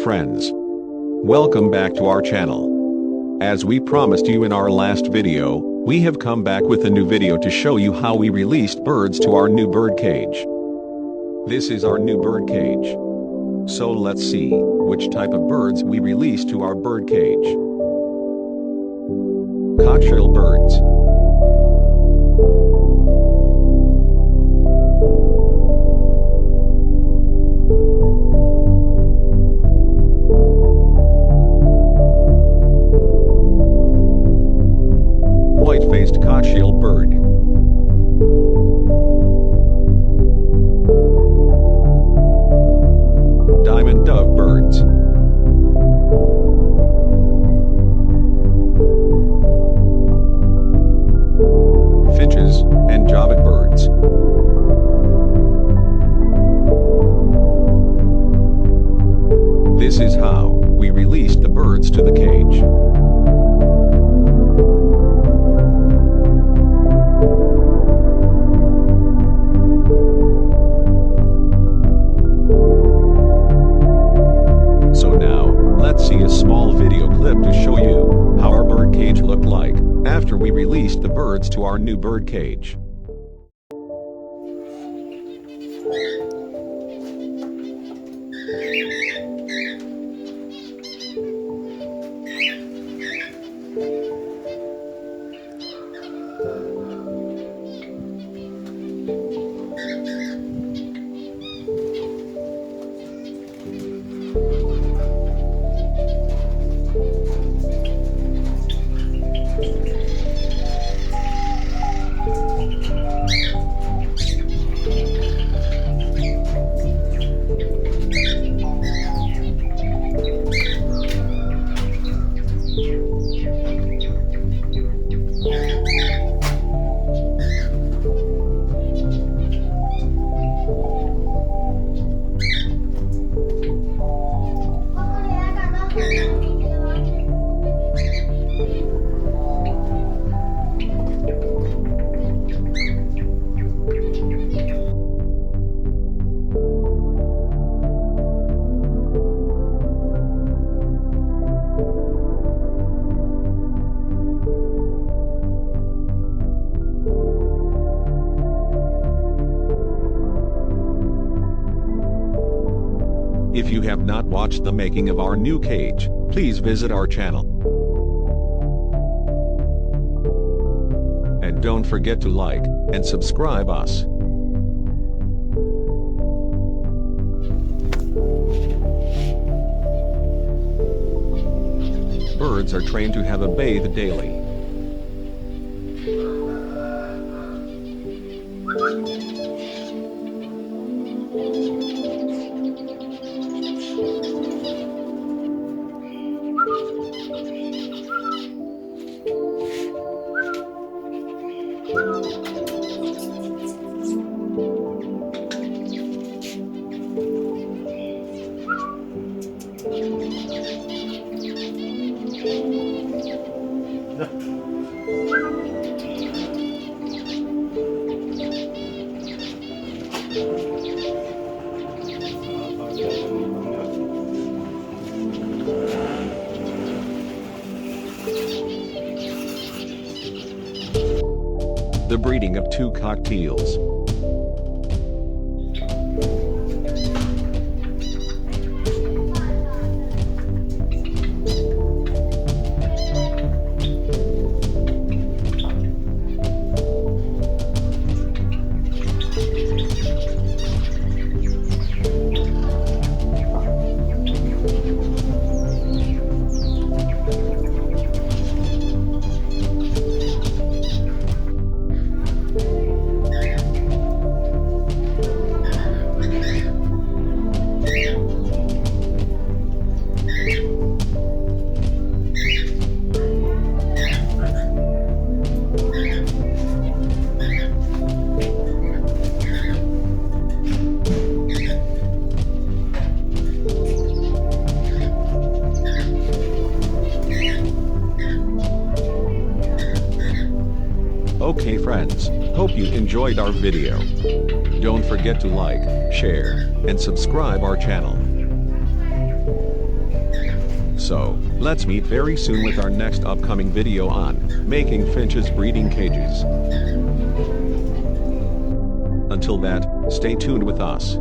friends. Welcome back to our channel. As we promised you in our last video, we have come back with a new video to show you how we released birds to our new bird cage. This is our new bird cage. So let's see which type of birds we released to our bird cage. Cocktail birds. White-faced cocktail bird. Diamond dove birds. Finches and jovet birds. This is how we released the birds to the cage. So now, let's see a small video clip to show you how our bird cage looked like after we released the birds to our new bird cage. If you have not watched the making of our new cage, please visit our channel. And don't forget to like and subscribe us. Birds are trained to have a bathe daily. The breeding of two cockatiels. Okay friends, hope you enjoyed our video. Don't forget to like, share, and subscribe our channel. So, let's meet very soon with our next upcoming video on making finches breeding cages. Until that, stay tuned with us.